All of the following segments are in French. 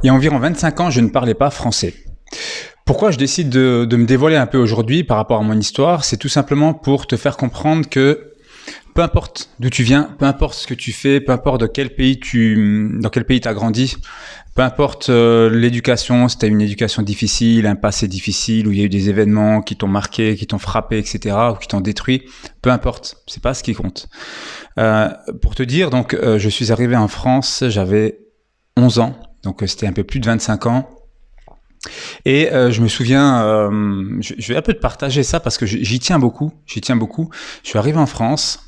Il y a environ 25 ans, je ne parlais pas français. Pourquoi je décide de me dévoiler un peu aujourd'hui par rapport à mon histoire? C'est tout simplement pour te faire comprendre que peu importe d'où tu viens, peu importe ce que tu fais, peu importe dans quel pays tu as grandi, peu importe l'éducation, si tu as une éducation difficile, un passé difficile, où il y a eu des événements qui t'ont marqué, qui t'ont frappé, etc., ou qui t'ont détruit, peu importe, c'est pas ce qui compte. Pour te dire, donc, je suis arrivé en France, j'avais 11 ans, donc c'était un peu plus de 25 ans. Et je me souviens, je vais un peu te partager ça parce que j'y tiens beaucoup. Je suis arrivé en France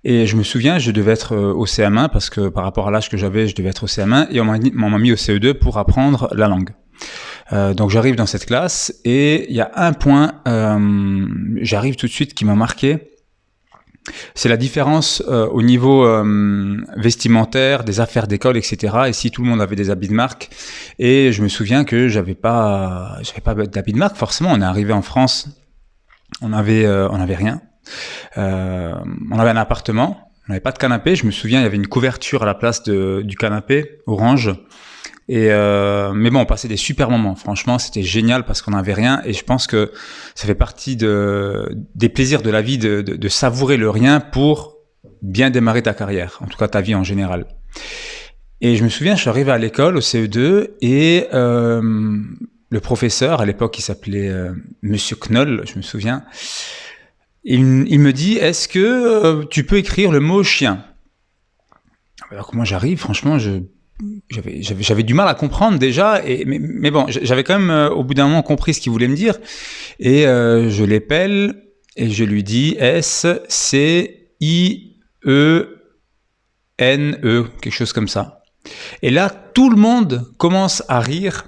et je me souviens, je devais être au CM1 parce que par rapport à l'âge que j'avais, je devais être au CM1 et on m'a mis au CE2 pour apprendre la langue. Donc j'arrive dans cette classe et il y a un point, j'arrive tout de suite qui m'a marqué. C'est la différence au niveau vestimentaire, des affaires d'école, etc. Ici, tout le monde avait des habits de marque. Et je me souviens que j'avais pas d'habits de marque. Forcément, on est arrivé en France, on avait rien. On avait un appartement, on n'avait pas de canapé. Je me souviens, il y avait une couverture à la place du canapé, orange. Mais bon, on passait des super moments. Franchement, c'était génial parce qu'on n'avait rien. Et je pense que ça fait partie des plaisirs de la vie de savourer le rien pour bien démarrer ta carrière. En tout cas, ta vie en général. Et je me souviens, je suis arrivé à l'école, au CE2, et le professeur, à l'époque, il s'appelait Monsieur Knoll, je me souviens. Il me dit, est-ce que tu peux écrire le mot chien? Alors que moi, j'arrive, franchement, j'avais du mal à comprendre déjà, mais bon, j'avais quand même au bout d'un moment compris ce qu'il voulait me dire, et je l'épelle et je lui dis SCIENE, quelque chose comme ça. Et là, tout le monde commence à rire.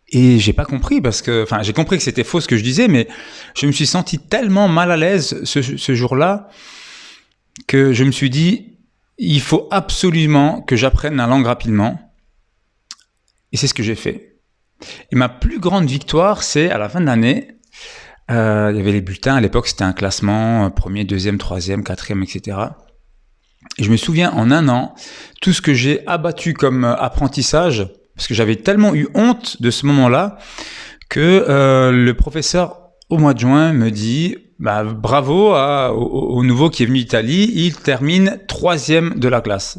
Et j'ai pas compris parce que, enfin, j'ai compris que c'était faux ce que je disais, mais je me suis senti tellement mal à l'aise ce jour-là que je me suis dit, il faut absolument que j'apprenne la langue rapidement. Et c'est ce que j'ai fait. Et ma plus grande victoire, c'est à la fin de l'année, il y avait les bulletins. À l'époque, c'était un classement, premier, deuxième, troisième, quatrième, etc. Et je me souviens, en un an, tout ce que j'ai abattu comme apprentissage, parce que j'avais tellement eu honte de ce moment-là, que le professeur, au mois de juin, me dit bravo au nouveau qui est venu d'Italie, il termine 3e de la classe.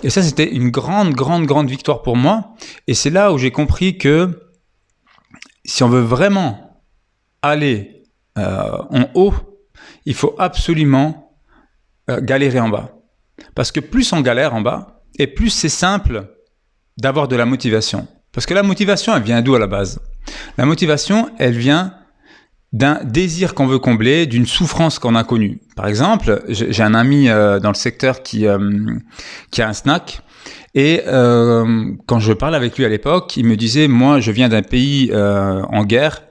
Et ça, c'était une grande victoire pour moi. Et c'est là où j'ai compris que si on veut vraiment aller en haut, il faut absolument galérer en bas. Parce que plus on galère en bas, et plus c'est simple d'avoir de la motivation. Parce que la motivation, elle vient d'où à la base? La motivation, elle vient d'un désir qu'on veut combler, d'une souffrance qu'on a connue. Par exemple, j'ai un ami dans le secteur qui a un snack, et quand je parlais avec lui à l'époque, il me disait, moi je viens d'un pays en guerre,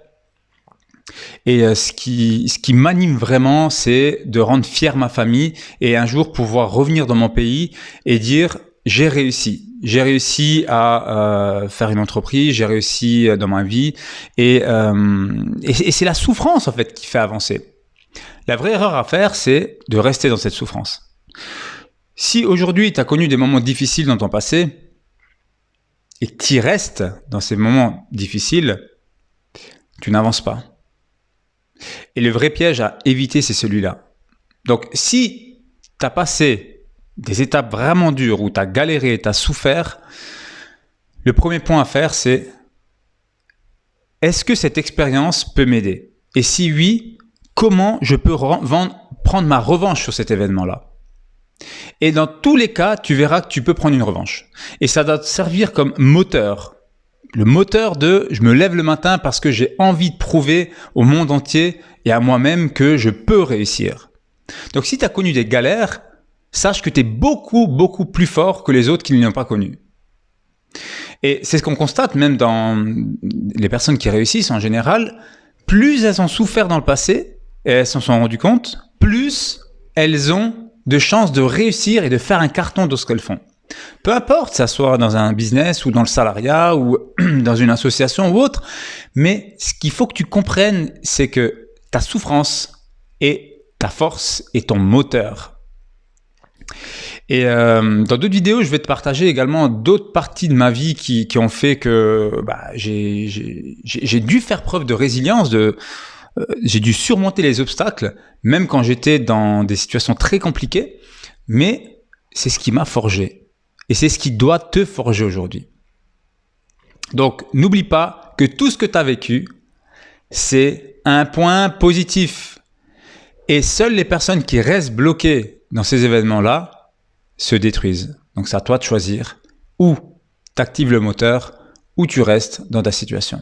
et ce qui m'anime vraiment, c'est de rendre fier ma famille, et un jour pouvoir revenir dans mon pays et dire, j'ai réussi à faire une entreprise, j'ai réussi dans ma vie, et c'est la souffrance en fait qui fait avancer. La vraie erreur à faire, c'est de rester dans cette souffrance. Si aujourd'hui tu as connu des moments difficiles dans ton passé et que tu y restes dans ces moments difficiles, tu n'avances pas. Et le vrai piège à éviter, c'est celui-là. Donc si tu as passé des étapes vraiment dures où tu as galéré, tu as souffert, le premier point à faire, c'est est-ce que cette expérience peut m'aider? Et si oui, comment je peux prendre ma revanche sur cet événement-là? Et dans tous les cas, tu verras que tu peux prendre une revanche. Et ça doit te servir comme moteur. Le moteur de « je me lève le matin parce que j'ai envie de prouver au monde entier et à moi-même que je peux réussir ». Donc si tu as connu des galères, sache que tu es beaucoup plus fort que les autres qui ne l'ont pas connu. Et c'est ce qu'on constate même dans les personnes qui réussissent en général. Plus elles ont souffert dans le passé, et elles s'en sont rendues compte, plus elles ont de chances de réussir et de faire un carton de ce qu'elles font. Peu importe, ça soit dans un business ou dans le salariat ou dans une association ou autre, mais ce qu'il faut que tu comprennes, c'est que ta souffrance est ta force et ton moteur. Et dans d'autres vidéos, je vais te partager également d'autres parties de ma vie qui ont fait que j'ai dû faire preuve de résilience, j'ai dû surmonter les obstacles, même quand j'étais dans des situations très compliquées, mais c'est ce qui m'a forgé. Et c'est ce qui doit te forger aujourd'hui. Donc, n'oublie pas que tout ce que tu as vécu, c'est un point positif. Et seules les personnes qui restent bloquées dans ces événements-là se détruisent. Donc, c'est à toi de choisir où tu actives le moteur, où tu restes dans ta situation.